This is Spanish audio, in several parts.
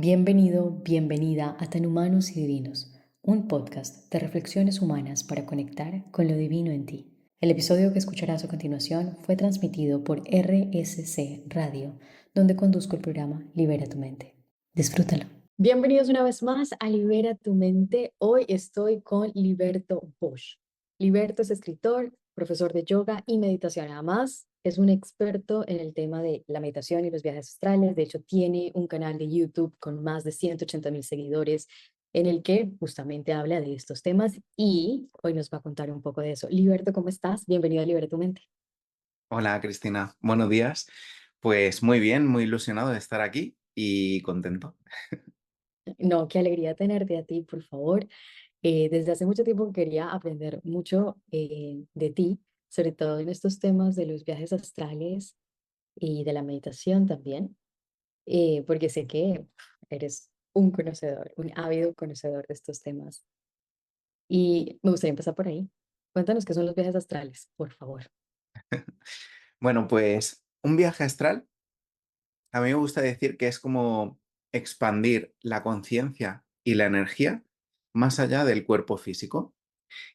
Bienvenido, bienvenida a Tan Humanos y Divinos, un podcast de reflexiones humanas para conectar con lo divino en ti. El episodio que escucharás a continuación fue transmitido por RSC Radio, donde conduzco el programa Libera tu Mente. Disfrútalo. Bienvenidos una vez más a Libera tu Mente. Hoy estoy con Liberto Bosch. Liberto es escritor, profesor de yoga y meditación. Además, es un experto en el tema de la meditación y los viajes astrales. De hecho, tiene un canal de YouTube con más de 180.000 seguidores en el que justamente habla de estos temas y hoy nos va a contar un poco de eso. Liberto, ¿cómo estás? Bienvenido a Libera tu Mente. Hola Cristina, buenos días. Pues muy bien, muy ilusionado de estar aquí y contento. No, qué alegría tenerte a ti, por favor. Desde hace mucho tiempo quería aprender mucho de ti, sobre todo en estos temas de los viajes astrales y de la meditación también, porque sé que eres un conocedor, un ávido conocedor de estos temas. Y me gustaría empezar por ahí. Cuéntanos qué son los viajes astrales, por favor. Bueno, pues un viaje astral, a mí me gusta decir que es como expandir la conciencia y la energía más allá del cuerpo físico.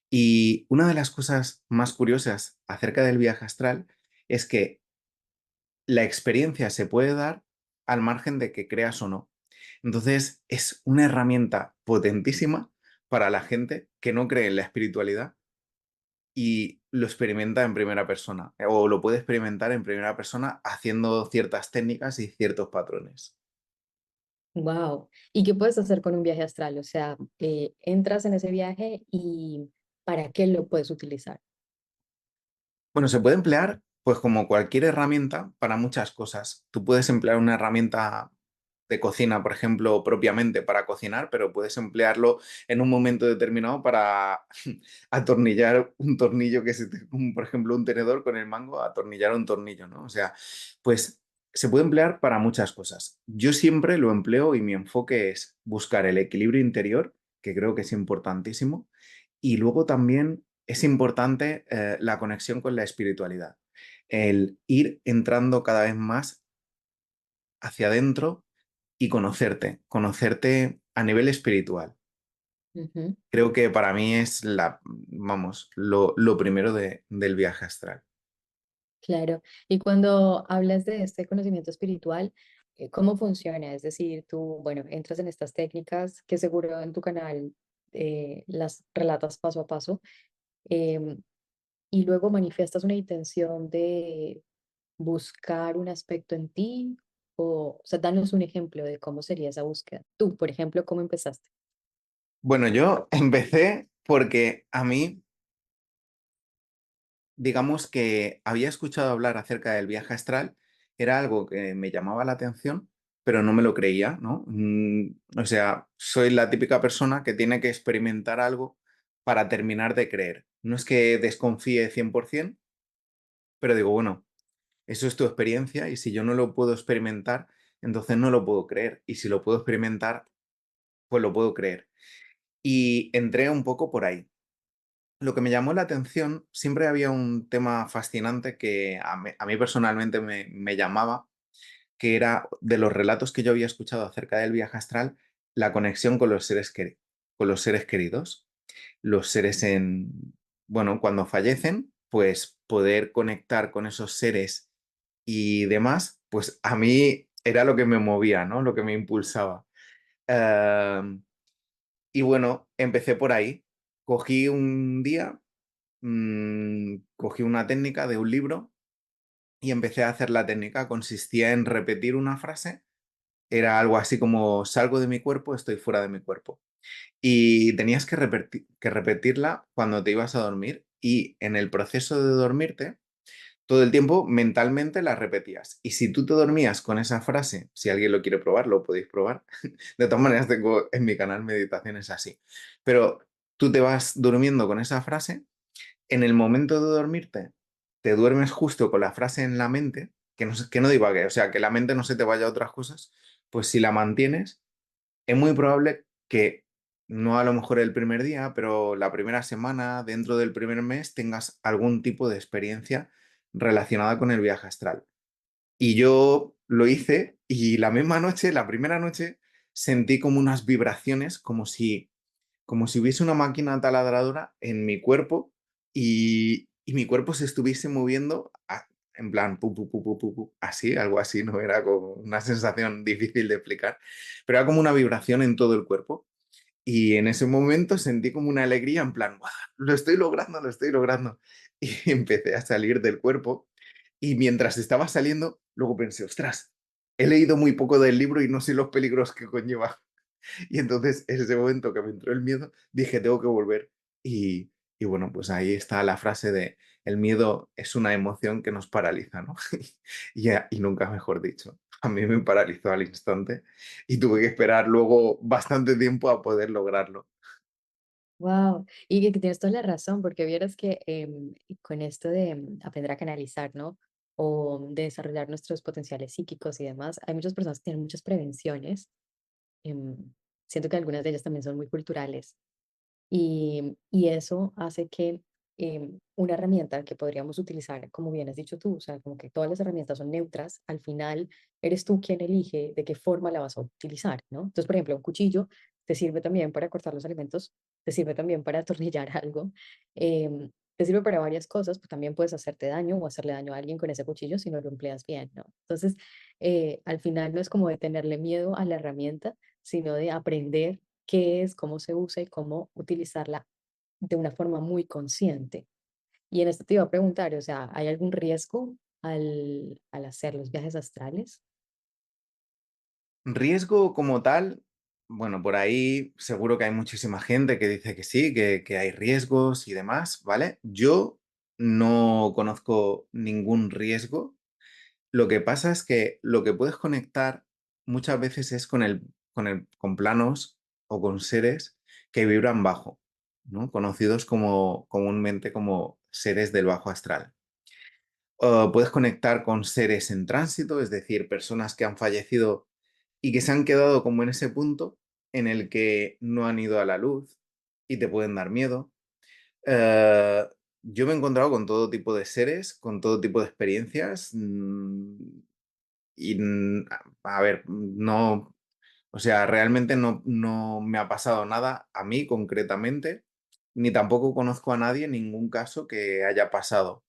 Y una de las cosas más curiosas acerca del viaje astral es que la experiencia se puede dar al margen de que creas o no. Entonces, es una herramienta potentísima para la gente que no cree en la espiritualidad y lo experimenta en primera persona, o lo puede experimentar en primera persona haciendo ciertas técnicas y ciertos patrones. Wow. ¿Y qué puedes hacer con un viaje astral? O sea, entras en ese viaje y ¿para qué lo puedes utilizar? Bueno, se puede emplear, pues como cualquier herramienta, para muchas cosas. Tú puedes emplear una herramienta de cocina, por ejemplo, propiamente para cocinar, pero puedes emplearlo en un momento determinado para atornillar un tornillo como por ejemplo, un tenedor con el mango, atornillar un tornillo, ¿no? O sea, pues se puede emplear para muchas cosas. Yo siempre lo empleo y mi enfoque es buscar el equilibrio interior, que creo que es importantísimo, y luego también es importante la conexión con la espiritualidad, el ir entrando cada vez más hacia adentro y conocerte a nivel espiritual. Ujú. Creo que para mí es vamos, lo primero del viaje astral. Claro. Y cuando hablas de este conocimiento espiritual, ¿cómo funciona? Es decir, tú, bueno, entras en estas técnicas que seguro en tu canal las relatas paso a paso, em, y luego manifiestas una intención de buscar un aspecto en ti, o sea, danos un ejemplo de cómo sería esa búsqueda. Tú, por ejemplo, ¿cómo empezaste? Bueno, yo empecé porque a mí, digamos que había escuchado hablar acerca del viaje astral, era algo que me llamaba la atención, pero no me lo creía, ¿no? O sea, soy la típica persona que tiene que experimentar algo para terminar de creer. No es que desconfíe 100%, pero digo, bueno, eso es tu experiencia y si yo no lo puedo experimentar, entonces no lo puedo creer. Y si lo puedo experimentar, pues lo puedo creer. Y entré un poco por ahí. Lo que me llamó la atención, siempre había un tema fascinante que a mí personalmente me llamaba, que era de los relatos que yo había escuchado acerca del viaje astral, la conexión con con los seres queridos, los seres bueno, cuando fallecen, pues poder conectar con esos seres y demás, pues a mí era lo que me movía, ¿no? Lo que me impulsaba. Em, y bueno, empecé por ahí. Cogí un día cogí una técnica de un libro y empecé a hacer la técnica. Consistía en repetir una frase. Era algo así como salgo de mi cuerpo, estoy fuera de mi cuerpo. Y tenías que repetirla cuando te ibas a dormir y en el proceso de dormirte, todo el tiempo mentalmente la repetías. Y si tú te dormías con esa frase, si alguien lo quiere probar, lo podéis probar. De todas maneras, tengo en mi canal meditaciones así. Pero tú te vas durmiendo con esa frase en el momento de dormirte, te duermes justo con la frase en la mente, que no divague, o sea, que la mente no se te vaya a otras cosas, pues si la mantienes, es muy probable que no a lo mejor el primer día, pero la primera semana, dentro del primer mes, tengas algún tipo de experiencia relacionada con el viaje astral. Y yo lo hice y la misma noche, la primera noche, sentí como unas vibraciones, como si hubiese una máquina taladradora en mi cuerpo y mi cuerpo se estuviese moviendo en plan, pu, pu, pu, pu, pu, pu, así, algo así, ¿no? Era como una sensación difícil de explicar, pero era como una vibración en todo el cuerpo. Y en ese momento sentí como una alegría en plan, "¡Guau! Lo estoy logrando, lo estoy logrando". Y empecé a salir del cuerpo y mientras estaba saliendo, luego pensé, ostras, he leído muy poco del libro y no sé los peligros que conlleva. Y entonces, en ese momento que me entró el miedo, dije, tengo que volver. Y bueno, pues ahí está la frase de, el miedo es una emoción que nos paraliza, ¿no? Y nunca mejor dicho. A mí me paralizó al instante y tuve que esperar luego bastante tiempo a poder lograrlo. Wow, y que tienes toda la razón, porque vieras que con esto de aprender a canalizar, ¿no? O de desarrollar nuestros potenciales psíquicos y demás, hay muchas personas que tienen muchas prevenciones. Siento que algunas de ellas también son muy culturales. Y eso hace que una herramienta que podríamos utilizar, como bien has dicho tú, o sea, como que todas las herramientas son neutras, al final eres tú quien elige de qué forma la vas a utilizar, ¿no? Entonces, por ejemplo, un cuchillo te sirve también para cortar los alimentos, te sirve también para atornillar algo, te sirve para varias cosas, pues también puedes hacerte daño o hacerle daño a alguien con ese cuchillo si no lo empleas bien, ¿no? Entonces, al final no es como de tenerle miedo a la herramienta, sino de aprender qué es, cómo se usa y cómo utilizarla de una forma muy consciente. Y en esto te iba a preguntar, o sea, ¿hay algún riesgo al hacer los viajes astrales? Riesgo como tal, bueno, por ahí seguro que hay muchísima gente que dice que sí, que hay riesgos y demás, ¿vale? Yo no conozco ningún riesgo. Lo que pasa es que lo que puedes conectar muchas veces es con planos o con seres que vibran bajo, ¿no? Conocidos como comúnmente como seres del bajo astral. Puedes conectar con seres en tránsito, es decir, personas que han fallecido y que se han quedado como en ese punto en el que no han ido a la luz y te pueden dar miedo. Eh, yo me he encontrado con todo tipo de seres, con todo tipo de experiencias. A ver, no, o sea, realmente no me ha pasado nada a mí concretamente, ni tampoco conozco a nadie en ningún caso que haya pasado.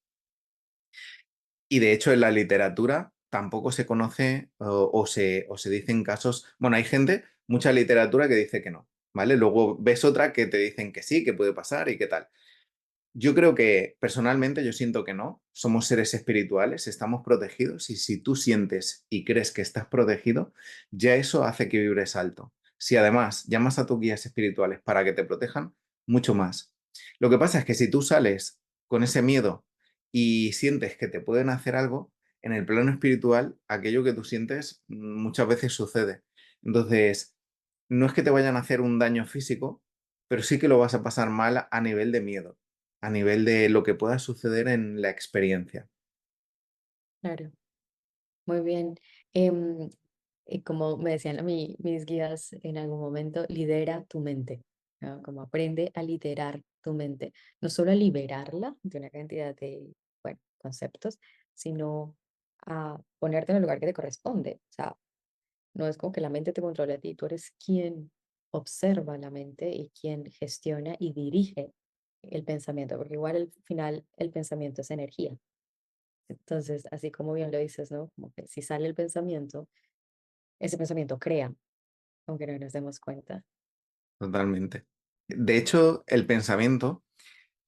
Y de hecho en la literatura tampoco se conoce o se dicen casos, bueno, hay gente, mucha literatura que dice que no, ¿vale? Luego ves otra que te dicen que sí, que puede pasar y qué tal. Yo creo que personalmente yo siento que no, somos seres espirituales, estamos protegidos y si tú sientes y crees que estás protegido, ya eso hace que vibres alto. Si además llamas a tus guías espirituales para que te protejan, mucho más. Lo que pasa es que si tú sales con ese miedo y sientes que te pueden hacer algo, en el plano espiritual, aquello que tú sientes muchas veces sucede. Entonces, no es que te vayan a hacer un daño físico, pero sí que lo vas a pasar mal a nivel de miedo, a nivel de lo que pueda suceder en la experiencia. Claro, muy bien. Como me decían mis guías en algún momento, lidera tu mente, ¿no? Como aprende a liderar tu mente, no solo a liberarla de una cantidad de, bueno, conceptos, sino a ponerte en el lugar que te corresponde. O sea, no es como que la mente te controle a ti, tú eres quien observa la mente y quien gestiona y dirige el pensamiento, porque igual al final el pensamiento es energía. Entonces, así como bien lo dices, ¿no? Como que si sale el pensamiento, ese pensamiento crea, aunque no nos demos cuenta. Totalmente. De hecho, el pensamiento,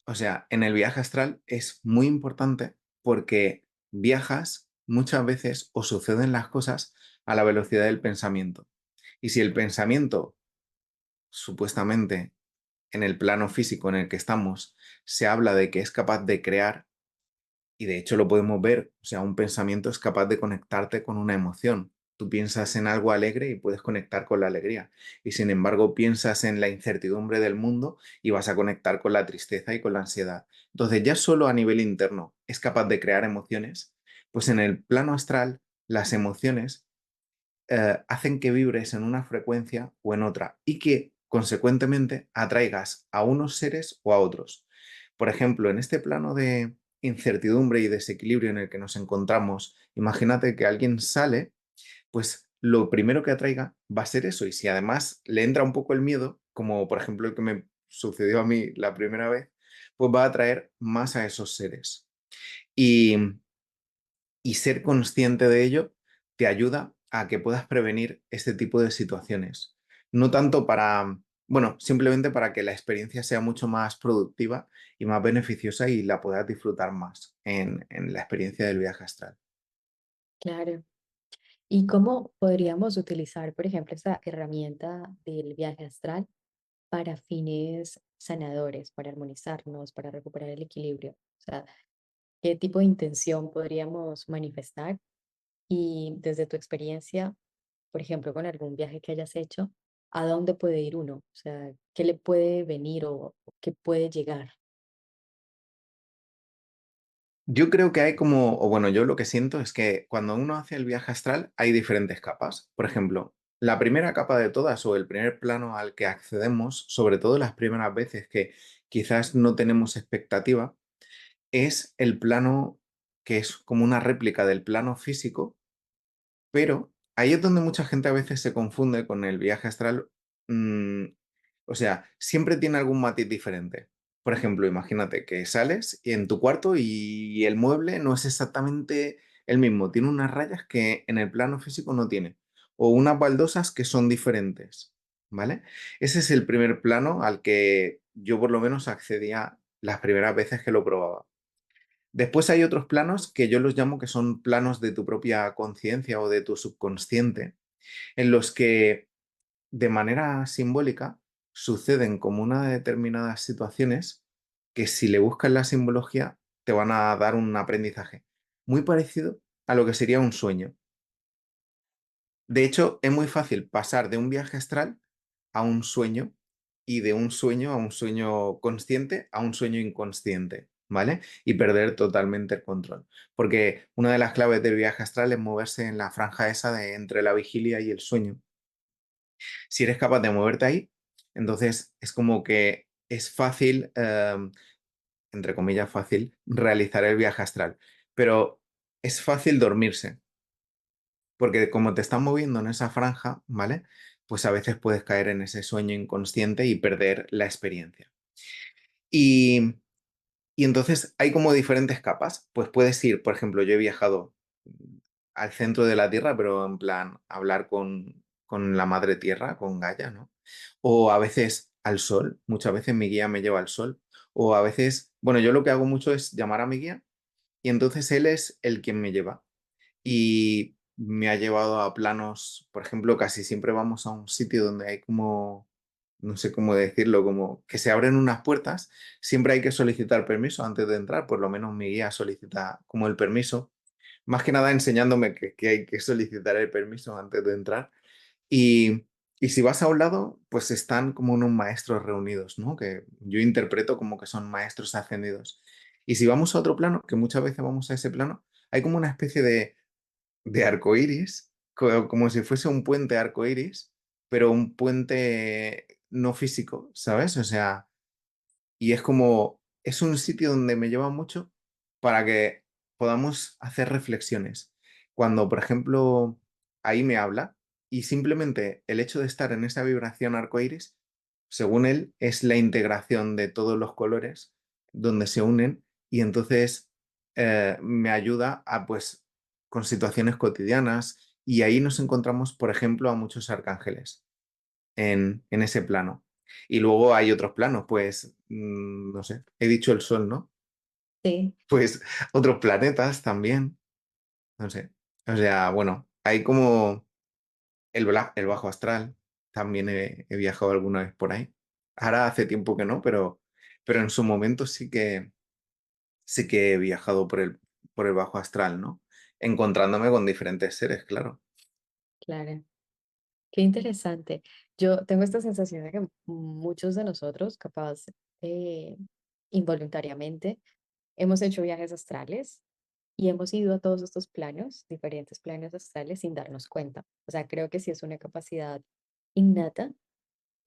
o sea, en el viaje astral es muy importante porque viajas muchas veces o suceden las cosas a la velocidad del pensamiento. Y si el pensamiento, supuestamente, en el plano físico en el que estamos, se habla de que es capaz de crear, y de hecho lo podemos ver, o sea, un pensamiento es capaz de conectarte con una emoción. Tú piensas en algo alegre y puedes conectar con la alegría. Y sin embargo, piensas en la incertidumbre del mundo y vas a conectar con la tristeza y con la ansiedad. Entonces, ya solo a nivel interno es capaz de crear emociones, pues en el plano astral, las emociones hacen que vibres en una frecuencia o en otra y que, consecuentemente, atraigas a unos seres o a otros. Por ejemplo, en este plano de incertidumbre y desequilibrio en el que nos encontramos, imagínate que alguien sale, pues lo primero que atraiga va a ser eso. Y si además le entra un poco el miedo, como por ejemplo el que me sucedió a mí la primera vez, pues va a atraer más a esos seres. Y, y ser consciente de ello te ayuda a que puedas prevenir este tipo de situaciones. No tanto para, bueno, simplemente para que la experiencia sea mucho más productiva y más beneficiosa y la puedas disfrutar más en la experiencia del viaje astral. Claro. ¿Y cómo podríamos utilizar, por ejemplo, esta herramienta del viaje astral para fines sanadores, para armonizarnos, para recuperar el equilibrio? O sea, ¿qué tipo de intención podríamos manifestar? Y desde tu experiencia, por ejemplo, con algún viaje que hayas hecho, ¿a dónde puede ir uno? O sea, ¿qué le puede venir o qué puede llegar? Yo creo que hay como, o bueno, yo lo que siento es que cuando uno hace el viaje astral hay diferentes capas. Por ejemplo, la primera capa de todas o el primer plano al que accedemos, sobre todo las primeras veces que quizás no tenemos expectativa, es el plano que es como una réplica del plano físico, pero ahí es donde mucha gente a veces se confunde con el viaje astral. mm, o sea, siempre tiene algún matiz diferente. Por ejemplo, imagínate que sales en tu cuarto y el mueble no es exactamente el mismo. Tiene unas rayas que en el plano físico no tiene. O unas baldosas que son diferentes. ¿Vale? Ese es el primer plano al que yo por lo menos accedía las primeras veces que lo probaba. Después hay otros planos que yo los llamo que son planos de tu propia conciencia o de tu subconsciente, en los que de manera simbólica suceden como unas determinadas situaciones que si le buscas la simbología te van a dar un aprendizaje muy parecido a lo que sería un sueño. De hecho, es muy fácil pasar de un viaje astral a un sueño y de un sueño a un sueño consciente a un sueño inconsciente, ¿vale? Y perder totalmente el control. Porque una de las claves del viaje astral es moverse en la franja esa de entre la vigilia y el sueño. Si eres capaz de moverte ahí, entonces es como que es fácil, entre comillas fácil, realizar el viaje astral. Pero es fácil dormirse, porque como te estás moviendo en esa franja, ¿vale? Pues a veces puedes caer en ese sueño inconsciente y perder la experiencia. Y, y entonces hay como diferentes capas. Pues puedes ir, por ejemplo, yo he viajado al centro de la Tierra, pero en plan hablar con la madre Tierra, con Gaia, ¿no? O a veces al sol, muchas veces mi guía me lleva al sol. O a veces, bueno, yo lo que hago mucho es llamar a mi guía y entonces él es el quien me lleva y me ha llevado a planos, por ejemplo, casi siempre vamos a un sitio donde hay como, no sé cómo decirlo, como que se abren unas puertas, siempre hay que solicitar permiso antes de entrar, por lo menos mi guía solicita como el permiso, más que nada enseñándome que hay que solicitar el permiso antes de entrar. Y, y si vas a un lado, pues están como unos maestros reunidos, ¿no? Que yo interpreto como que son maestros ascendidos. Y si vamos a otro plano, que muchas veces vamos a ese plano, hay como una especie de arco iris, como si fuese un puente arco iris, pero un puente no físico, ¿sabes? O sea, y es como, es un sitio donde me lleva mucho para que podamos hacer reflexiones. Cuando, por ejemplo, ahí me habla y simplemente el hecho de estar en esa vibración arcoíris, según él, es la integración de todos los colores donde se unen y entonces me ayuda a, pues, con situaciones cotidianas y ahí nos encontramos, por ejemplo, a muchos arcángeles en ese plano. Y luego hay otros planos, pues, no sé, he dicho el Sol, ¿no? Sí, Pues otros planetas también, no sé. O sea, bueno, hay como el bajo astral, también he viajado alguna vez por ahí. Ahora hace tiempo que no, pero en su momento sí que he viajado por el bajo astral, ¿no? Encontrándome con diferentes seres, claro. claro. Qué interesante. Yo tengo esta sensación de que muchos de nosotros, capaz, eh, involuntariamente, hemos hecho viajes astrales y hemos ido a todos estos planos, diferentes planos astrales, sin darnos cuenta. O sea, creo que sí es una capacidad innata,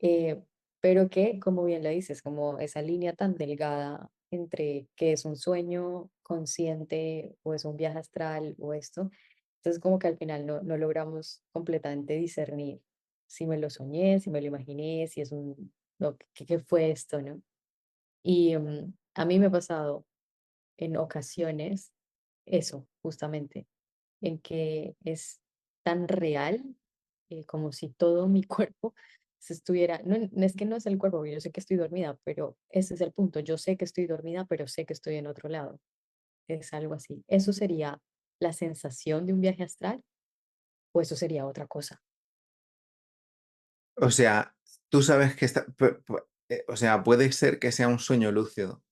eh, pero que, como bien lo dices, como esa línea tan delgada entre que es un sueño consciente o es un viaje astral o esto, Entonces, como que al final no logramos completamente discernir si me lo soñé, si me lo imaginé, si es un, no, qué fue esto, ¿no? Y a mí me ha pasado en ocasiones eso, justamente, en que es tan real, como si todo mi cuerpo se estuviera, no es que no es el cuerpo, porque yo sé que estoy dormida, pero ese es el punto, yo sé que estoy dormida, pero sé que estoy en otro lado, es algo así. ¿Eso sería la sensación de un viaje astral o eso sería otra cosa? O sea, tú sabes que o sea, puede ser que sea un sueño lúcido,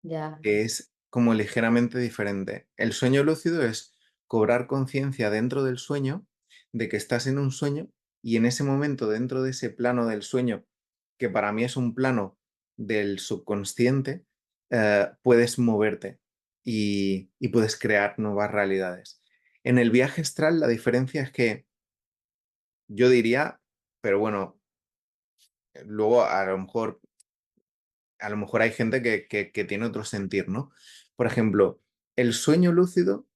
Ya, que es como ligeramente diferente. El sueño lúcido es cobrar conciencia dentro del sueño de que estás en un sueño y en ese momento, dentro de ese plano del sueño, que para mí es un plano del subconsciente, puedes moverte y puedes crear nuevas realidades. En el viaje astral, la diferencia es que yo diría, pero bueno, luego a lo mejor hay gente que tiene otro sentir, ¿no? Por ejemplo, el sueño lúcido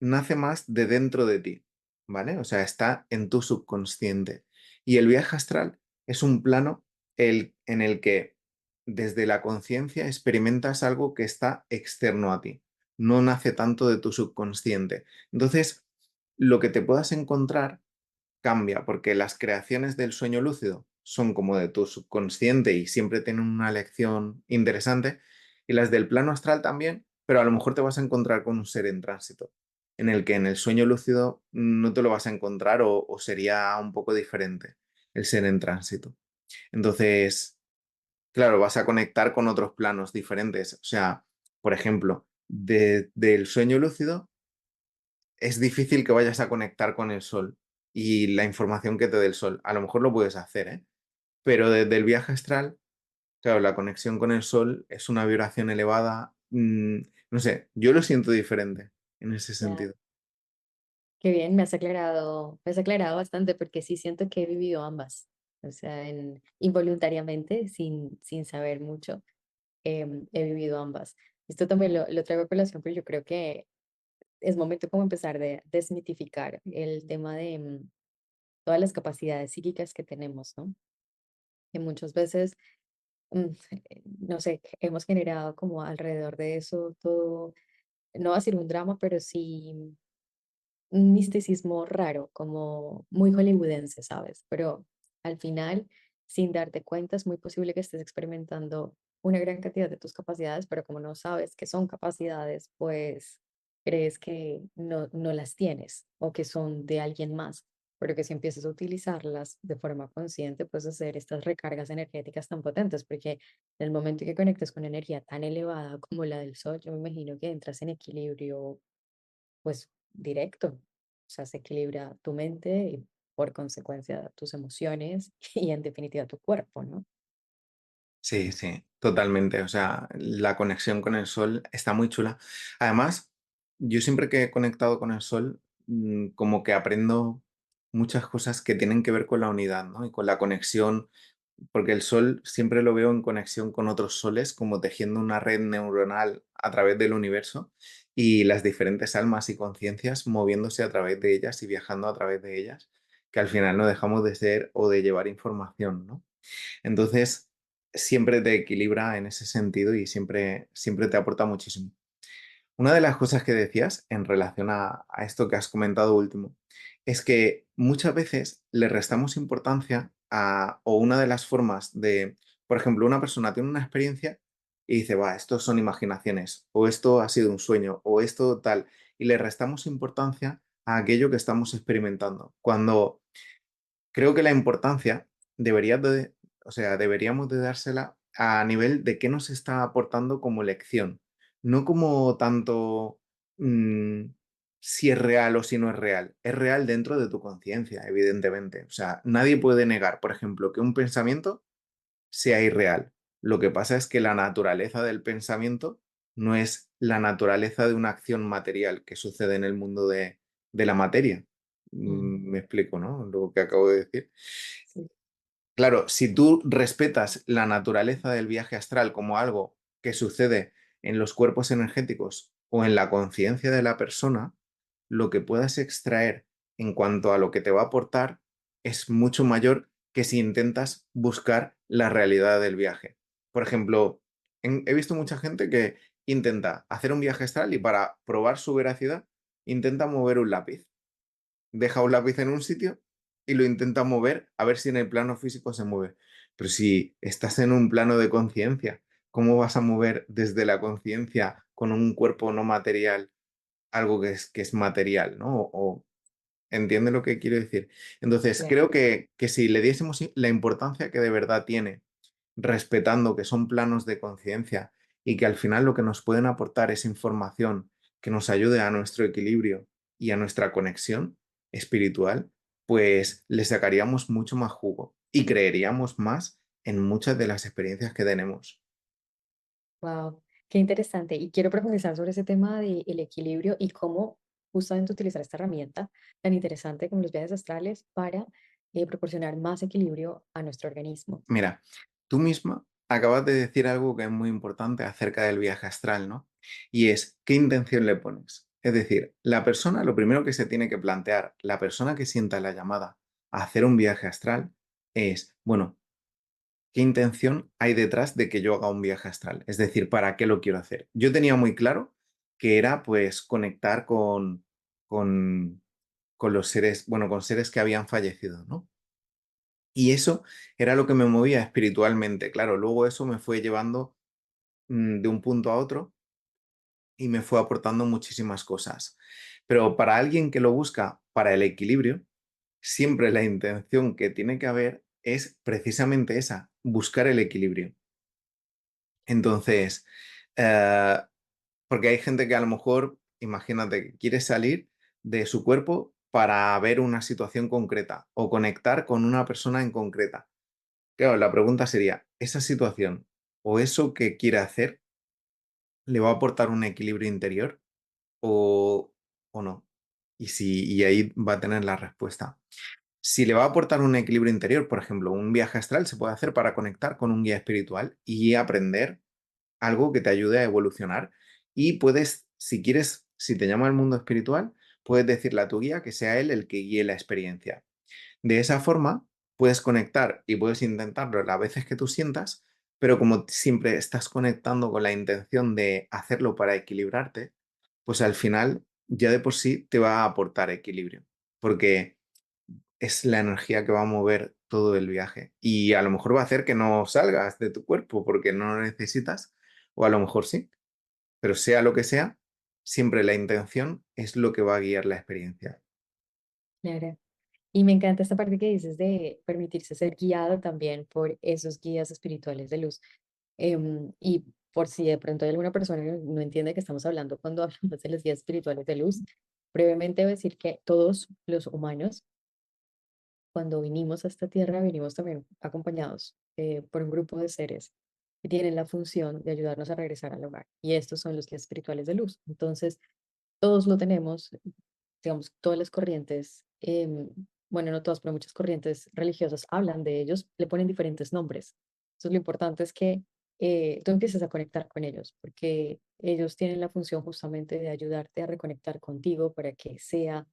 nace más de dentro de ti, ¿vale? O sea, está en tu subconsciente. Y el viaje astral es un plano en el que desde la conciencia experimentas algo que está externo a ti. No nace tanto de tu subconsciente. Entonces, lo que te puedas encontrar cambia, porque las creaciones del sueño lúcido son como de tu subconsciente y siempre tienen una lección interesante, y las del plano astral también, pero a lo mejor te vas a encontrar con un ser en tránsito, en el que en el sueño lúcido no te lo vas a encontrar o sería un poco diferente el ser en tránsito. Entonces, claro, vas a conectar con otros planos diferentes. O sea, por ejemplo, del sueño lúcido es difícil que vayas a conectar con el sol y la información que te dé el sol. A lo mejor lo puedes hacer, ¿eh? Pero desde el viaje astral, claro, la conexión con el sol es una vibración elevada. No sé, yo lo siento diferente en ese ya. sentido. Qué bien, me has aclarado bastante porque sí siento que he vivido ambas, o sea, involuntariamente, sin saber mucho, he vivido ambas. Esto también lo traigo a colación, pero yo creo que es momento como empezar de desmitificar el tema de todas las capacidades psíquicas que tenemos, ¿no? Que muchas veces, mm, no sé, hemos generado como alrededor de eso todo, no va a ser un drama, pero sí un misticismo raro, como muy hollywoodense, ¿sabes? Pero al final, sin darte cuenta, es muy posible que estés experimentando una gran cantidad de tus capacidades, pero como no sabes que son capacidades, pues crees que no las tienes o que son de alguien más. Pero que si empiezas a utilizarlas de forma consciente, puedes hacer estas recargas energéticas tan potentes, porque en el momento que conectes con energía tan elevada como la del sol, yo me imagino que entras en equilibrio pues directo, o sea, se equilibra tu mente y por consecuencia tus emociones y en definitiva tu cuerpo, ¿no? Sí, sí, totalmente. O sea, la conexión con el sol está muy chula. Además, yo siempre que he conectado con el sol, como que aprendo muchas cosas que tienen que ver con la unidad, ¿no? Y con la conexión, porque el sol siempre lo veo en conexión con otros soles, como tejiendo una red neuronal a través del universo y las diferentes almas y conciencias moviéndose a través de ellas y viajando a través de ellas, que al final no dejamos de ser o de llevar información, ¿no? Entonces, siempre te equilibra en ese sentido y siempre te aporta muchísimo. Una de las cosas que decías en relación a esto que has comentado último, es que muchas veces le restamos importancia o una de las formas de, por ejemplo, una persona tiene una experiencia y dice, va, esto son imaginaciones, o esto ha sido un sueño, o esto tal, y le restamos importancia a aquello que estamos experimentando, cuando creo que la importancia o sea, deberíamos de dársela a nivel de qué nos está aportando como lección, no como tanto mm, si es real o si no es real. Es real dentro de tu conciencia, evidentemente. O sea, nadie puede negar, por ejemplo, que un pensamiento sea irreal. Lo que pasa es que la naturaleza del pensamiento no es la naturaleza de una acción material que sucede en el mundo de la materia. Mm, Me explico, ¿no? Lo que acabo de decir. sí. Claro, si tú respetas la naturaleza del viaje astral como algo que sucede en los cuerpos energéticos o en la conciencia de la persona, lo que puedas extraer en cuanto a lo que te va a aportar es mucho mayor que si intentas buscar la realidad del viaje. Por ejemplo, he visto mucha gente que intenta hacer un viaje astral y para probar su veracidad intenta mover un lápiz. Deja un lápiz en un sitio y lo intenta mover a ver si en el plano físico se mueve. Pero si estás en un plano de conciencia, ¿cómo vas a mover desde la conciencia con un cuerpo no material algo que es material, ¿no? O entiende lo que quiero decir. Entonces, Claro. creo que si le diésemos la importancia que de verdad tiene, respetando que son planos de conciencia y que al final lo que nos pueden aportar es información que nos ayude a nuestro equilibrio y a nuestra conexión espiritual, pues le sacaríamos mucho más jugo y creeríamos más en muchas de las experiencias que tenemos. Wow, qué interesante. Y quiero profundizar sobre ese tema del equilibrio y cómo justamente utilizar esta herramienta tan interesante como los viajes astrales para proporcionar más equilibrio a nuestro organismo. Mira, tú misma acabas de decir algo que es muy importante acerca del viaje astral, ¿no? Y es, ¿qué intención le pones? Es decir, la persona, lo primero que se tiene que plantear, la persona que sienta la llamada a hacer un viaje astral es, bueno, ¿qué intención hay detrás de que yo haga un viaje astral? Es decir, ¿para qué lo quiero hacer? Yo tenía muy claro que era pues conectar con, con los seres, bueno, con seres que habían fallecido, ¿no? Y eso era lo que me movía espiritualmente. Claro, luego eso me fue llevando de un punto a otro y me fue aportando muchísimas cosas. Pero para alguien que lo busca para el equilibrio, siempre la intención que tiene que haber es precisamente esa, buscar el equilibrio. Entonces, eh, porque hay gente que a lo mejor, imagínate, que quiere salir de su cuerpo para ver una situación concreta o conectar con una persona en concreta. Claro, la pregunta sería, ¿esa situación o eso que quiere hacer le va a aportar un equilibrio interior o, o no? Y ahí va a tener la respuesta. Si le va a aportar un equilibrio interior, por ejemplo, un viaje astral se puede hacer para conectar con un guía espiritual y aprender algo que te ayude a evolucionar. Y puedes, si quieres, si te llama el mundo espiritual, puedes decirle a tu guía que sea él el que guíe la experiencia. De esa forma, puedes conectar y puedes intentarlo las veces que tú sientas, pero como siempre estás conectando con la intención de hacerlo para equilibrarte, pues al final ya de por sí te va a aportar equilibrio, porque es la energía que va a mover todo el viaje y a lo mejor va a hacer que no salgas de tu cuerpo porque no lo necesitas, o a lo mejor sí, pero sea lo que sea, siempre la intención es lo que va a guiar la experiencia. Claro. Y me encanta esta parte que dices de permitirse ser guiado también por esos guías espirituales de luz. Y por si de pronto hay alguna persona que no entiende que estamos hablando cuando hablamos de los guías espirituales de luz, brevemente voy a decir que todos los humanos, cuando vinimos a esta tierra, venimos también acompañados por un grupo de seres que tienen la función de ayudarnos a regresar al hogar. Y estos son los guías espirituales de luz. Entonces, todos lo tenemos, digamos, todas las corrientes, bueno, no todas, pero muchas corrientes religiosas hablan de ellos, le ponen diferentes nombres. Entonces, lo importante es que tú empieces a conectar con ellos, porque ellos tienen la función justamente de ayudarte a reconectar contigo para que sea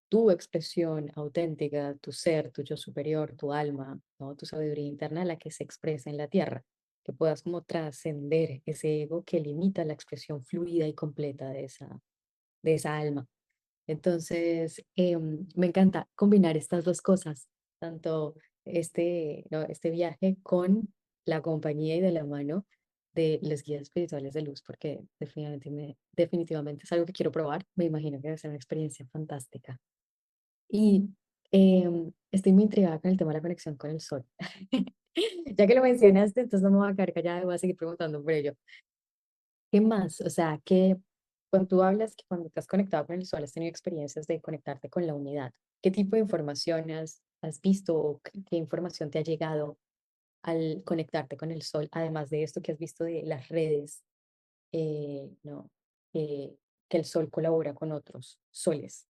tu expresión auténtica, tu ser, tu yo superior, tu alma, ¿no? Tu sabiduría interna, la que se expresa en la tierra, que puedas como trascender ese ego que limita la expresión fluida y completa de esa alma. Entonces, me encanta combinar estas dos cosas, tanto ¿no? este viaje con la compañía y de la mano de los guías espirituales de luz, porque definitivamente es algo que quiero probar. Me imagino que debe ser una experiencia fantástica. Y estoy muy intrigada con el tema de la conexión con el sol. Ya que lo mencionaste, entonces no me voy a quedar callada, voy a seguir preguntando por ello. ¿Qué más? O sea, que cuando tú hablas que cuando te has conectado con el sol has tenido experiencias de conectarte con la unidad, ¿qué tipo de información has visto o qué información te ha llegado al conectarte con el sol? Además de esto que has visto de las redes, ¿no? Eh, que el sol colabora con otros soles.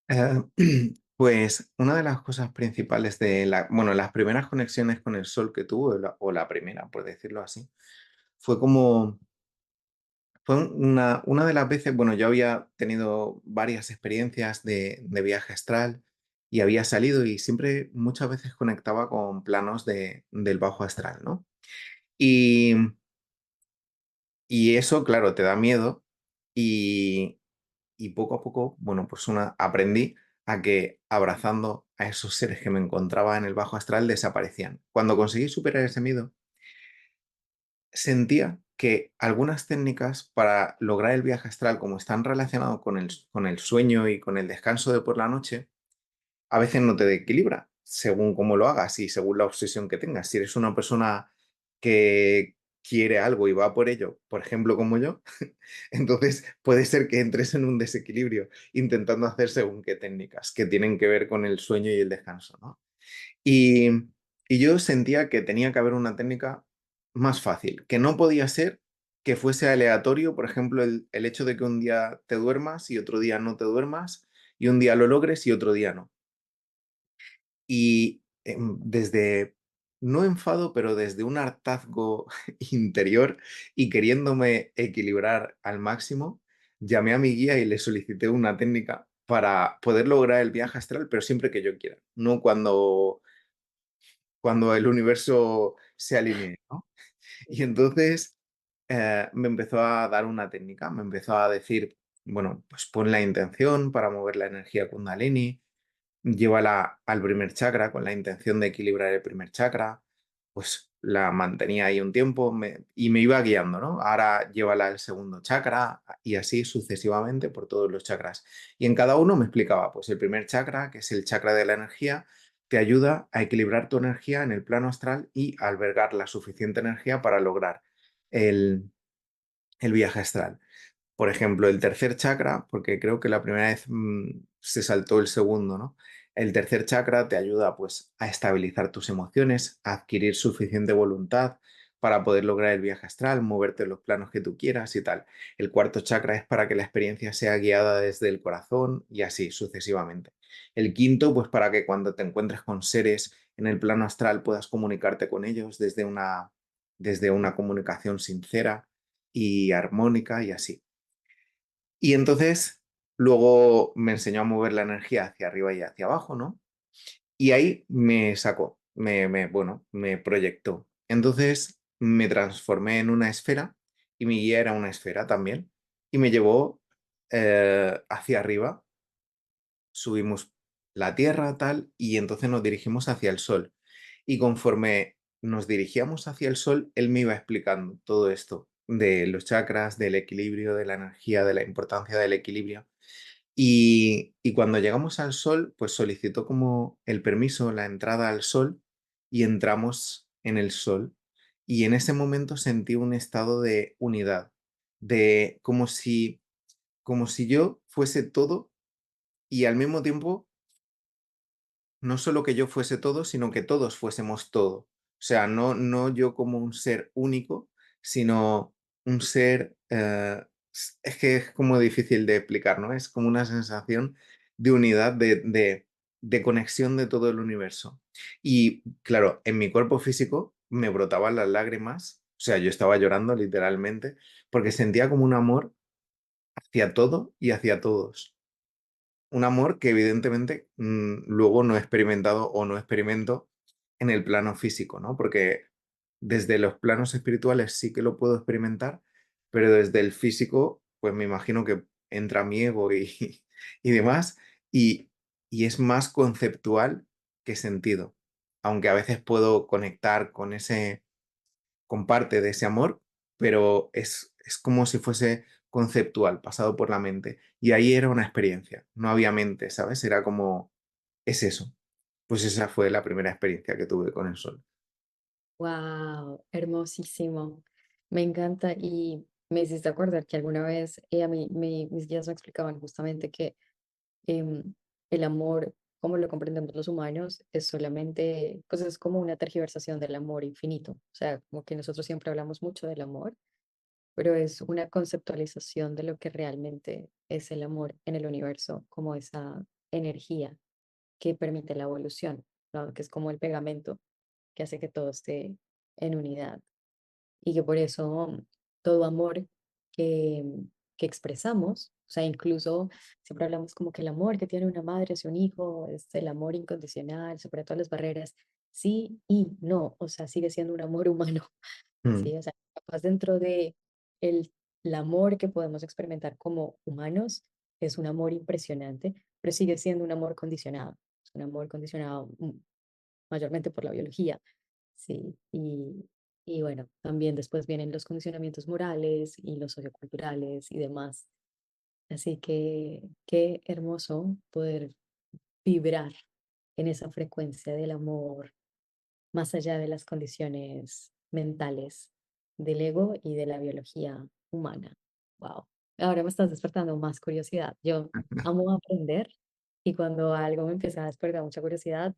Eh, pues una de las cosas principales bueno, las primeras conexiones con el sol que tuve, o la primera, por decirlo así, fue como Fue una de las veces, bueno, yo había tenido varias experiencias de viaje astral y había salido y siempre muchas veces conectaba con planos del bajo astral, ¿no? Y, y eso, claro, te da miedo y, y poco a poco, bueno, pues aprendí a que abrazando a esos seres que me encontraba en el bajo astral desaparecían. Cuando conseguí superar ese miedo, sentía que algunas técnicas para lograr el viaje astral, como están relacionados con el sueño y con el descanso de por la noche, a veces no te equilibra, según cómo lo hagas y según la obsesión que tengas. Si eres una persona que quiere algo y va por ello, por ejemplo, como yo, entonces puede ser que entres en un desequilibrio intentando hacer según qué técnicas que tienen que ver con el sueño y el descanso, ¿no? Y, y yo sentía que tenía que haber una técnica más fácil, que no podía ser que fuese aleatorio, por ejemplo, el hecho de que un día te duermas y otro día no te duermas, y un día lo logres y otro día no. Y desde, no enfado, pero desde un hartazgo interior y queriéndome equilibrar al máximo, llamé a mi guía y le solicité una técnica para poder lograr el viaje astral, pero siempre que yo quiera, no cuando el universo se alinee, ¿no? Y entonces me empezó a dar una técnica, me empezó a decir, bueno, pues pon la intención para mover la energía Kundalini, llévala al primer chakra con la intención de equilibrar el primer chakra, pues la mantenía ahí un tiempo y me iba guiando, ¿no? Ahora llévala al segundo chakra y así sucesivamente por todos los chakras. Y en cada uno me explicaba, pues el primer chakra, que es el chakra de la energía, te ayuda a equilibrar tu energía en el plano astral y a albergar la suficiente energía para lograr el, el viaje astral. Por ejemplo, el tercer chakra, porque creo que la primera vez se saltó el segundo, ¿no? El tercer chakra te ayuda pues a estabilizar tus emociones, a adquirir suficiente voluntad para poder lograr el viaje astral, moverte en los planos que tú quieras y tal. El cuarto chakra es para que la experiencia sea guiada desde el corazón y así sucesivamente. El quinto, pues para que cuando te encuentres con seres en el plano astral puedas comunicarte con ellos desde una comunicación sincera y armónica y así. Y entonces luego me enseñó a mover la energía hacia arriba y hacia abajo, ¿no? Y ahí me sacó, bueno, me proyectó. Entonces me transformé en una esfera y mi guía era una esfera también. Y me llevó hacia arriba, subimos la tierra, tal, y entonces nos dirigimos hacia el sol. Y conforme nos dirigíamos hacia el sol, él me iba explicando todo esto de los chakras, del equilibrio, de la energía, de la importancia del equilibrio. Y cuando llegamos al sol, pues solicitó como el permiso, la entrada al sol, y entramos en el sol. Y en ese momento sentí un estado de unidad, de como si yo fuese todo y al mismo tiempo no solo que yo fuese todo, sino que todos fuésemos todo. O sea, no yo como un ser único, sino un ser, es que es como difícil de explicar, ¿no? Es como una sensación de unidad, de conexión de todo el universo. Y claro, en mi cuerpo físico me brotaban las lágrimas, o sea, yo estaba llorando literalmente, porque sentía como un amor hacia todo y hacia todos. Un amor que evidentemente luego no he experimentado o no experimento en el plano físico, ¿no? Porque desde los planos espirituales sí que lo puedo experimentar, pero desde el físico, pues me imagino que entra mi ego y, y demás, y, y es más conceptual que sentido. Aunque a veces puedo conectar con con parte de ese amor, pero es como si fuese conceptual, pasado por la mente. Y ahí era una experiencia, no había mente, ¿sabes? Era como, es eso. Pues esa fue la primera experiencia que tuve con el sol. Wow, hermosísimo. Me encanta y me hiciste acordar que alguna vez a mí mis guías me explicaban justamente que em, el amor, como lo comprendemos los humanos, es solamente, pues es como una tergiversación del amor infinito. O sea, como que nosotros siempre hablamos mucho del amor, pero es una conceptualización de lo que realmente es el amor en el universo, como esa energía que permite la evolución, ¿no? Que es como el pegamento que hace que todo esté en unidad y que por eso todo amor que, que expresamos. O sea, incluso siempre hablamos como que el amor que tiene una madre hacia un hijo es el amor incondicional, supera todas las barreras. Sí y no, o sea, sigue siendo un amor humano. Mm. Sí, o sea, capaz dentro de el, el amor que podemos experimentar como humanos es un amor impresionante, pero sigue siendo un amor condicionado. Es un amor condicionado mayormente por la biología, sí. Y bueno, también después vienen los condicionamientos morales y los socioculturales y demás. Así que qué hermoso poder vibrar en esa frecuencia del amor más allá de las condiciones mentales del ego y de la biología humana. Wow. Ahora me estás despertando más curiosidad. Yo amo aprender y cuando algo me empieza a despertar mucha curiosidad,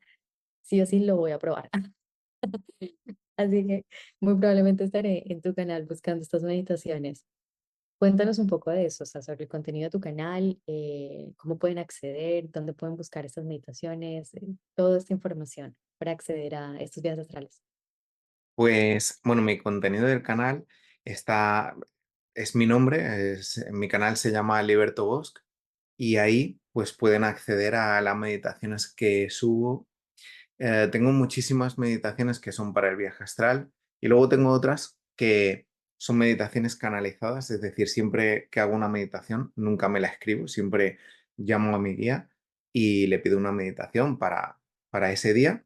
sí o sí lo voy a probar. Así que muy probablemente estaré en tu canal buscando estas meditaciones. Cuéntanos un poco de eso, o sea, sobre el contenido de tu canal, cómo pueden acceder, dónde pueden buscar estas meditaciones, toda esta información para acceder a estos viajes astrales. Pues bueno, mi contenido del canal está, es mi nombre, mi canal se llama Liberto Bosch y ahí pues pueden acceder a las meditaciones que subo. Tengo muchísimas meditaciones que son para el viaje astral y luego tengo otras que son meditaciones canalizadas, es decir, siempre que hago una meditación, nunca me la escribo, siempre llamo a mi guía y le pido una meditación para ese día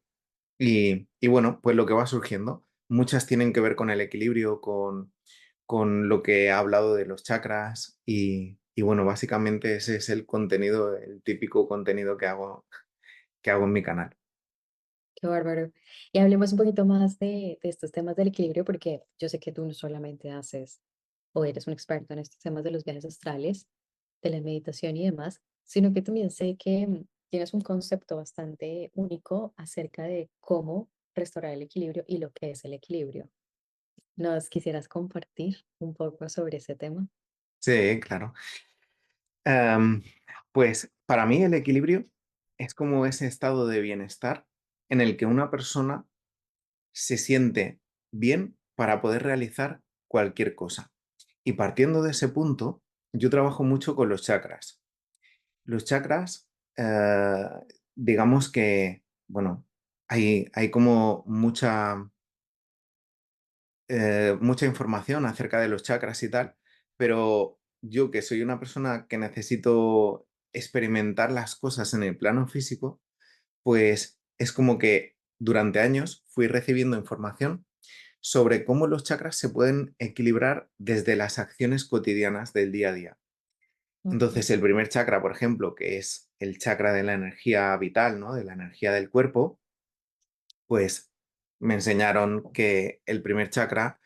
y bueno, pues lo que va surgiendo. Muchas tienen que ver con el equilibrio, con lo que he hablado de los chakras y bueno, básicamente ese es el contenido, el típico contenido que hago en mi canal. Qué bárbaro. Y hablemos un poquito más de estos temas del equilibrio, porque yo sé que tú no solamente haces o eres un experto en estos temas de los viajes astrales, de la meditación y demás, sino que también sé que tienes un concepto bastante único acerca de cómo restaurar el equilibrio y lo que es el equilibrio. ¿Nos quisieras compartir un poco sobre ese tema? Sí, claro. Em, pues para mí el equilibrio es como ese estado de bienestar en el que una persona se siente bien para poder realizar cualquier cosa. Y partiendo de ese punto, yo trabajo mucho con los chakras. Los chakras, digamos que, bueno, hay como mucha información acerca de los chakras y tal, pero yo que soy una persona que necesito experimentar las cosas en el plano físico, pues es como que durante años fui recibiendo información sobre cómo los chakras se pueden equilibrar desde las acciones cotidianas del día a día. Ok, Entonces, el primer chakra, por ejemplo, que es el chakra de la energía vital, ¿no? De la energía del cuerpo, pues me enseñaron que el primer chakra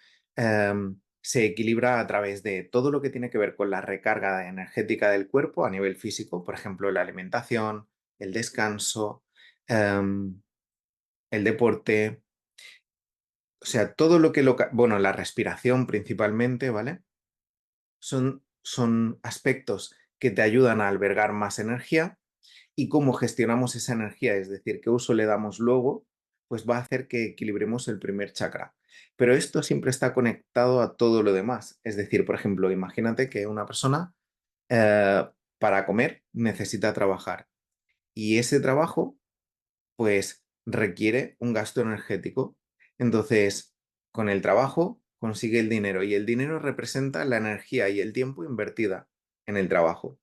se equilibra a través de todo lo que tiene que ver con la recarga energética del cuerpo a nivel físico, por ejemplo, la alimentación, el descanso, em, el deporte, o sea, todo lo que bueno, la respiración principalmente, ¿vale? Son aspectos que te ayudan a albergar más energía y cómo gestionamos esa energía, es decir, qué uso le damos luego, pues va a hacer que equilibremos el primer chakra. Pero esto siempre está conectado a todo lo demás. Es decir, por ejemplo, imagínate que una persona para comer necesita trabajar y ese trabajo pues requiere un gasto energético. Entonces, con el trabajo consigue el dinero y el dinero representa la energía y el tiempo invertida en el trabajo.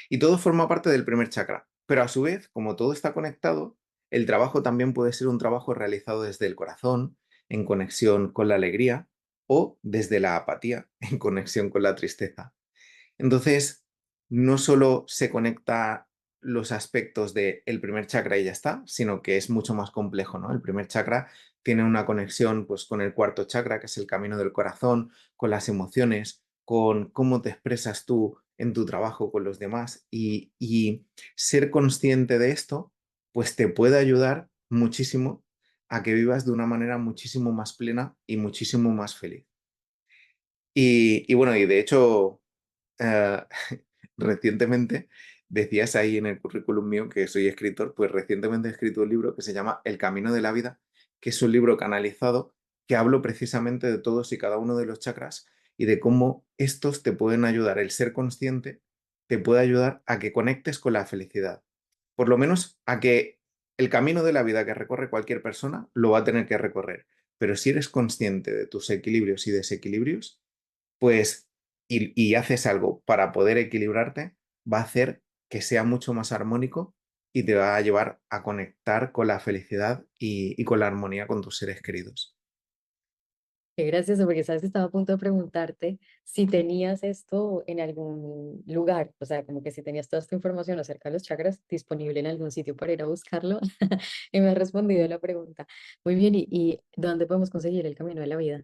Y todo forma parte del primer chakra. Pero a su vez, como todo está conectado, el trabajo también puede ser un trabajo realizado desde el corazón, en conexión con la alegría, o desde la apatía, en conexión con la tristeza. Entonces, no solo se conecta los aspectos del primer chakra y ya está, sino que es mucho más complejo, ¿no? El primer chakra tiene una conexión pues, con el cuarto chakra, que es el camino del corazón, con las emociones, con cómo te expresas tú en tu trabajo con los demás y ser consciente de esto, pues te puede ayudar muchísimo a que vivas de una manera muchísimo más plena y muchísimo más feliz. Y bueno, y de hecho, eh, recientemente, decías ahí en el currículum mío que soy escritor, pues recientemente he escrito un libro que se llama El Camino de la Vida, que es un libro canalizado que hablo precisamente de todos y cada uno de los chakras y de cómo estos te pueden ayudar, el ser consciente te puede ayudar a que conectes con la felicidad. Por lo menos a que el camino de la vida que recorre cualquier persona lo va a tener que recorrer. Pero si eres consciente de tus equilibrios y desequilibrios, pues, y haces algo para poder equilibrarte, va a hacer que sea mucho más armónico y te va a llevar a conectar con la felicidad y con la armonía con tus seres queridos. Qué gracioso, porque sabes que estaba a punto de preguntarte si tenías esto en algún lugar, o sea, como que si tenías toda esta información acerca de los chakras disponible en algún sitio para ir a buscarlo, y me has respondido la pregunta. Muy bien, ¿y dónde podemos conseguir el camino de la vida?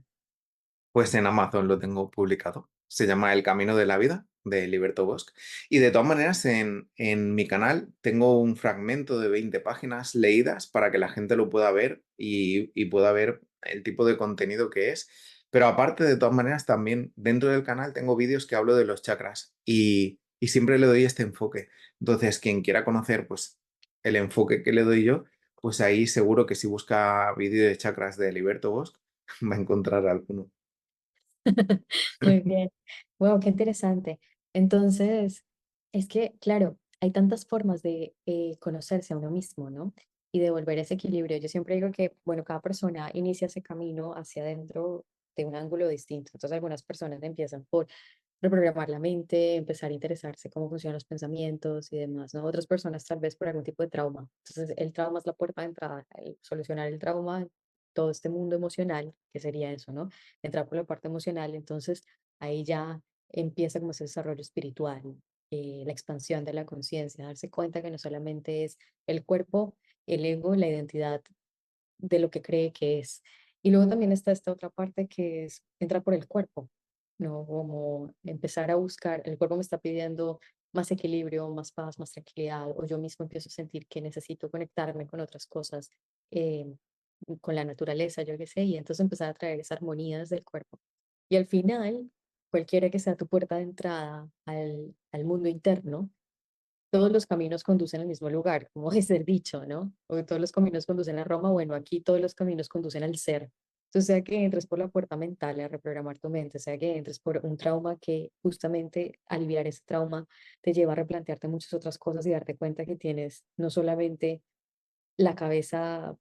Pues en Amazon lo tengo publicado. Se llama El Camino de la Vida, de Liberto Bosch. Y de todas maneras, en mi canal tengo un fragmento de 20 páginas leídas para que la gente lo pueda ver y pueda ver el tipo de contenido que es. Pero aparte, de todas maneras, también dentro del canal tengo vídeos que hablo de los chakras y siempre le doy este enfoque. Entonces, quien quiera conocer pues, el enfoque que le doy yo, pues ahí seguro que si busca vídeo de chakras de Liberto Bosch, va a encontrar alguno. Muy bien. Wow, qué interesante. Entonces, es que, claro, hay tantas formas de conocerse a uno mismo, ¿no? Y de volver a ese equilibrio. Yo siempre digo que, bueno, cada persona inicia ese camino hacia adentro de un ángulo distinto. Entonces, algunas personas empiezan por reprogramar la mente, empezar a interesarse cómo funcionan los pensamientos y demás, ¿no? Otras personas tal vez por algún tipo de trauma. Entonces, el trauma es la puerta de entrada. El solucionar el trauma, todo este mundo emocional, que sería eso, ¿no? Entrar por la parte emocional, entonces ahí ya empieza como ese desarrollo espiritual, la expansión de la conciencia, darse cuenta que no solamente es el cuerpo, el ego, la identidad de lo que cree que es. Y luego también está esta otra parte que es entrar por el cuerpo, ¿no? Como empezar a buscar, el cuerpo me está pidiendo más equilibrio, más paz, más tranquilidad, o yo mismo empiezo a sentir que necesito conectarme con otras cosas, eh, con la naturaleza, yo qué sé, y entonces empezar a traer esa armonía desde el cuerpo. Y al final, cualquiera que sea tu puerta de entrada al mundo interno, todos los caminos conducen al mismo lugar, como es el dicho, ¿no? O que todos los caminos conducen a Roma, bueno, aquí todos los caminos conducen al ser. Entonces, sea que entres por la puerta mental a reprogramar tu mente, sea que entres por un trauma que justamente aliviar ese trauma te lleva a replantearte muchas otras cosas y darte cuenta que tienes no solamente la cabeza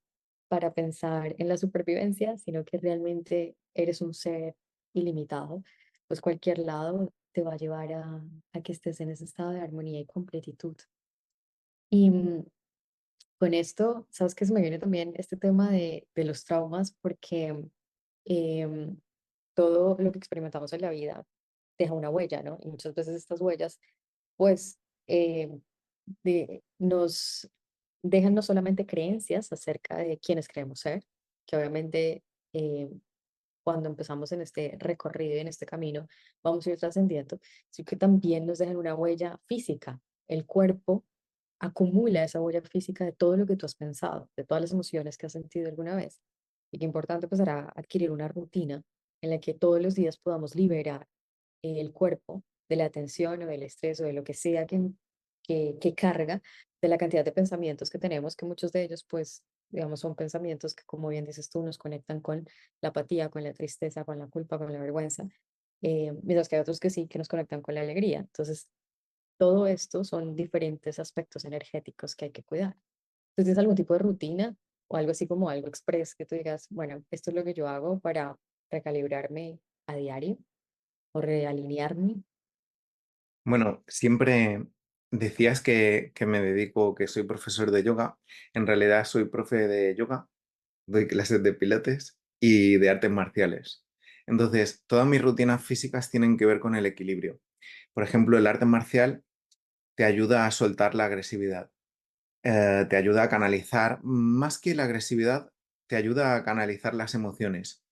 para pensar en la supervivencia, sino que realmente eres un ser ilimitado, pues cualquier lado te va a llevar a que estés en ese estado de armonía y completitud. Y con esto, sabes que se me viene también este tema de los traumas, porque em, todo lo que experimentamos en la vida deja una huella, ¿no? Y muchas veces estas huellas, pues, nos dejan no solamente creencias acerca de quiénes creemos ser, que obviamente eh, cuando empezamos en este recorrido y en este camino vamos a ir trascendiendo, sino que también nos dejan una huella física. El cuerpo acumula esa huella física de todo lo que tú has pensado, de todas las emociones que has sentido alguna vez. Y qué importante empezar a adquirir una rutina en la que todos los días podamos liberar el cuerpo de la tensión o del estrés o de lo que sea que carga, de la cantidad de pensamientos que tenemos, que muchos de ellos, pues, digamos, son pensamientos que, como bien dices tú, nos conectan con la apatía, con la tristeza, con la culpa, con la vergüenza, mientras que hay otros que sí, que nos conectan con la alegría. Entonces, todo esto son diferentes aspectos energéticos que hay que cuidar. ¿Tú tienes algún tipo de rutina o algo así como algo express que tú digas, bueno, esto es lo que yo hago para recalibrarme a diario o realinearme? Bueno, siempre decías que me dedico, que soy profesor de yoga. En realidad soy profe de yoga, doy clases de pilates y de artes marciales. Entonces, todas mis rutinas físicas tienen que ver con el equilibrio. Por ejemplo, el arte marcial te ayuda a soltar la agresividad, te ayuda a canalizar, más que la agresividad, te ayuda a canalizar las emociones.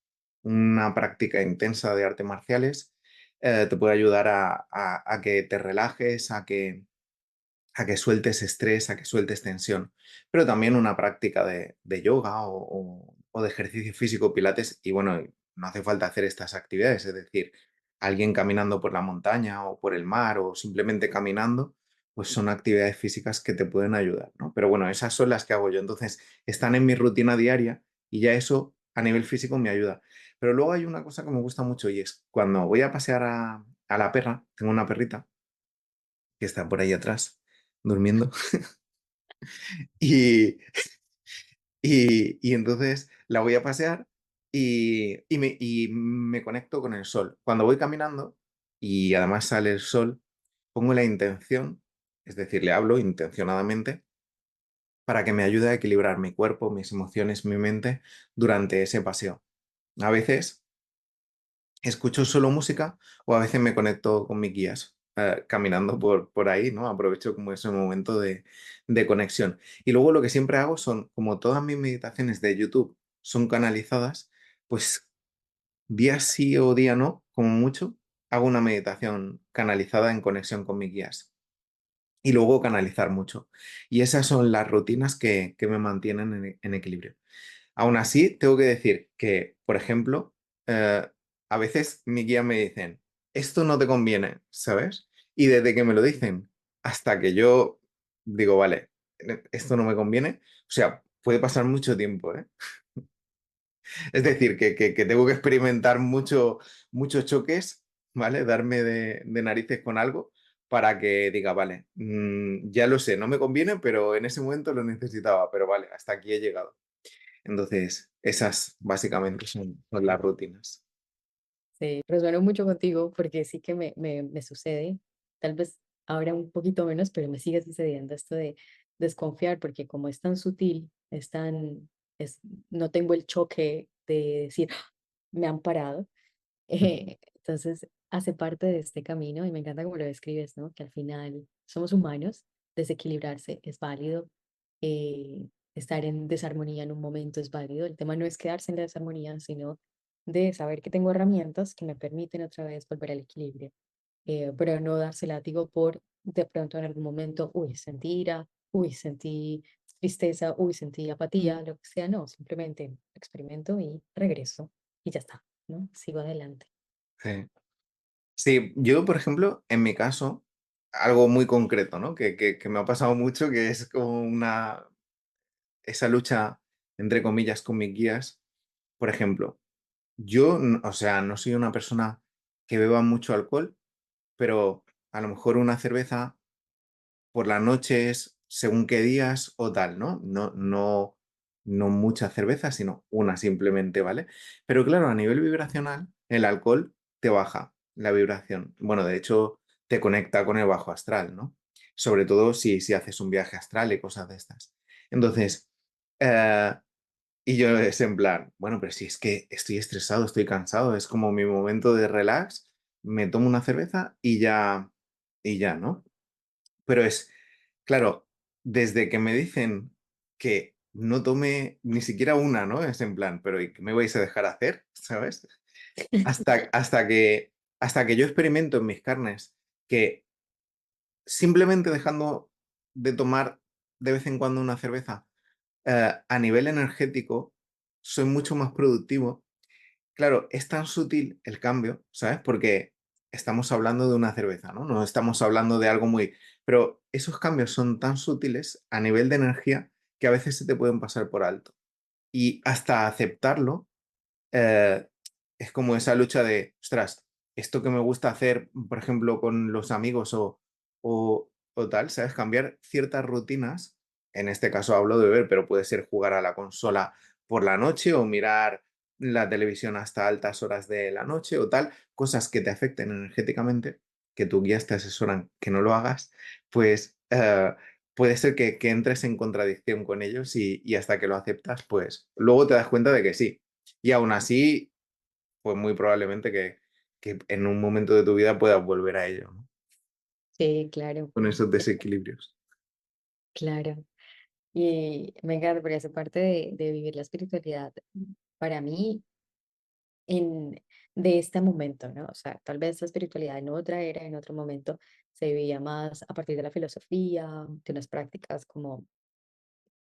Una práctica intensa de artes marciales te puede ayudar a que te relajes, a que sueltes estrés, a que sueltes tensión, pero también una práctica de yoga o de ejercicio físico, pilates, y bueno, no hace falta hacer estas actividades, es decir, alguien caminando por la montaña o por el mar o simplemente caminando, pues son actividades físicas que te pueden ayudar, ¿no? Pero bueno, esas son las que hago yo, entonces están en mi rutina diaria y ya eso a nivel físico me ayuda. Pero luego hay una cosa que me gusta mucho y es cuando voy a pasear a la perra, tengo una perrita que está por ahí atrás durmiendo y, y entonces la voy a pasear y me conecto con el sol. Cuando voy caminando y además sale el sol, pongo la intención, es decir, le hablo intencionadamente para que me ayude a equilibrar mi cuerpo, mis emociones, mi mente durante ese paseo. A veces escucho solo música o a veces me conecto con mis guías caminando por ahí, ¿no? Aprovecho como ese momento de conexión. Y luego lo que siempre hago son, como todas mis meditaciones de YouTube son canalizadas, pues día sí o día no, como mucho, hago una meditación canalizada en conexión con mis guías. Y luego canalizar mucho. Y esas son las rutinas que me mantienen en equilibrio. Aún así, tengo que decir que, por ejemplo, a veces mi guía me dicen, esto no te conviene, ¿sabes? Y desde que me lo dicen hasta que yo digo, vale, esto no me conviene, o sea, puede pasar mucho tiempo, ¿eh? Es decir, que tengo que experimentar muchos choques, ¿vale? Darme de narices con algo para que diga, vale, ya lo sé, no me conviene, pero en ese momento lo necesitaba, pero vale, hasta aquí he llegado. Entonces, esas básicamente son las rutinas. Sí, resueno mucho contigo porque sí que me sucede, tal vez ahora un poquito menos, pero me sigue sucediendo esto de desconfiar porque como es tan sutil, es, no tengo el choque de decir, "Ah, me han parado". Entonces, hace parte de este camino y me encanta cómo lo describes, ¿no? Que al final somos humanos, desequilibrarse es válido, estar en desarmonía en un momento es válido. El tema no es quedarse en la desarmonía, sino de saber que tengo herramientas que me permiten otra vez volver al equilibrio, pero no darse látigo por de pronto en algún momento, uy, sentí ira, uy, sentí tristeza, uy, sentí apatía, lo que sea, no, simplemente experimento y regreso y ya está, ¿no? Sigo adelante. Sí. Sí, yo, por ejemplo, en mi caso, algo muy concreto, ¿no? Que me ha pasado mucho, que es como esa lucha, entre comillas, con mis guías. Por ejemplo, yo, o sea, no soy una persona que beba mucho alcohol, pero a lo mejor una cerveza por las noches, según qué días o tal, ¿no? No mucha cerveza, sino una simplemente, ¿vale? Pero claro, a nivel vibracional, el alcohol te baja la vibración. Bueno, de hecho, te conecta con el bajo astral, ¿no? Sobre todo si haces un viaje astral y cosas de estas. Entonces, eh, y yo es en plan, bueno, pero si es que estoy estresado, estoy cansado, es como mi momento de relax, me tomo una cerveza y ya, ¿no? Pero es, claro, desde que me dicen que no tome ni siquiera una, ¿no? Es en plan, pero ¿y qué me vais a dejar hacer? ¿Sabes? Hasta que yo experimento en mis carnes que simplemente dejando de tomar de vez en cuando una cerveza, a nivel energético, soy mucho más productivo. Claro, es tan sutil el cambio, ¿sabes? Porque estamos hablando de una cerveza, ¿no? No estamos hablando de algo muy... Pero esos cambios son tan sutiles a nivel de energía que a veces se te pueden pasar por alto. Y hasta aceptarlo, eh, es como esa lucha de, ostras, esto que me gusta hacer, por ejemplo, con los amigos o tal, ¿sabes? Cambiar ciertas rutinas, en este caso hablo de beber, pero puede ser jugar a la consola por la noche o mirar la televisión hasta altas horas de la noche o tal, cosas que te afecten energéticamente, que tu guías te asesoran que no lo hagas, pues puede ser que entres en contradicción con ellos y hasta que lo aceptas, pues luego te das cuenta de que sí. Y aún así, pues muy probablemente que en un momento de tu vida puedas volver a ello, ¿no? Sí, claro, Con esos desequilibrios. claro. Y me encanta porque hace parte de vivir la espiritualidad para mí en, de este momento, ¿no? O sea, tal vez la espiritualidad en otra era, en otro momento, se vivía más a partir de la filosofía, de unas prácticas como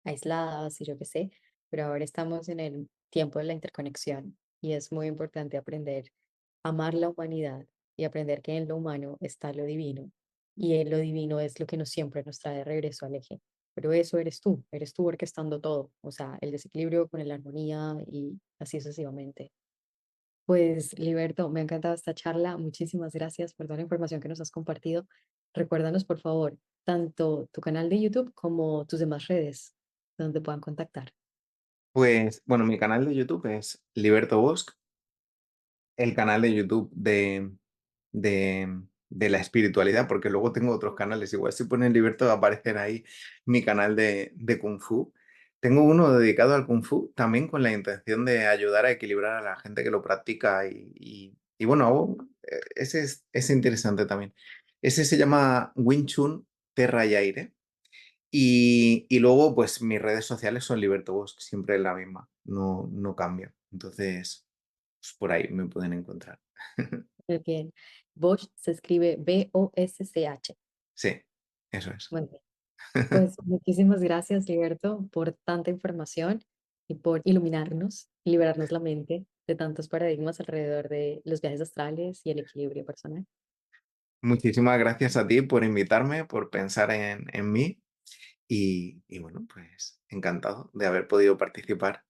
aisladas y yo qué sé, pero ahora estamos en el tiempo de la interconexión y es muy importante aprender a amar la humanidad y aprender que en lo humano está lo divino y en lo divino es lo que nos siempre nos trae de regreso al eje. Pero eso eres tú orquestando todo, o sea, el desequilibrio con la armonía y así sucesivamente. Pues, Liberto, me ha encantado esta charla. Muchísimas gracias por toda la información que nos has compartido. Recuérdanos, por favor, tanto tu canal de YouTube como tus demás redes donde puedan contactar. Pues, bueno, mi canal de YouTube es Liberto Bosch, el canal de YouTube de la espiritualidad, porque luego tengo otros canales. Igual si ponen Liberto va a aparecer ahí mi canal de Kung Fu. Tengo uno dedicado al Kung Fu, también con la intención de ayudar a equilibrar a la gente que lo practica y bueno, ese es interesante también. Ese se llama Wing Chun Terra y Aire. Y luego, pues mis redes sociales son Liberto Bosch, siempre es la misma, no cambio. Entonces, pues, por ahí me pueden encontrar. Muy bien. Bosch se escribe Bosch. Sí, eso es. Muy bien. Pues muchísimas gracias, Liberto, por tanta información y por iluminarnos y liberarnos la mente de tantos paradigmas alrededor de los viajes astrales y el equilibrio personal. Muchísimas gracias a ti por invitarme, por pensar en mí y bueno, pues encantado de haber podido participar.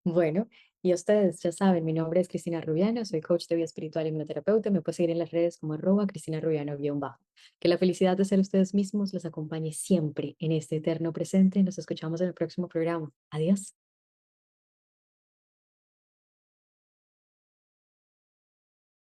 Bueno, y ustedes ya saben, mi nombre es Cristina Rubiano, soy coach de vida espiritual y hipnoterapeuta. Me pueden seguir en las redes como @Cristina Rubiano_bajo. Que la felicidad de ser ustedes mismos los acompañe siempre en este eterno presente. Nos escuchamos en el próximo programa. Adiós.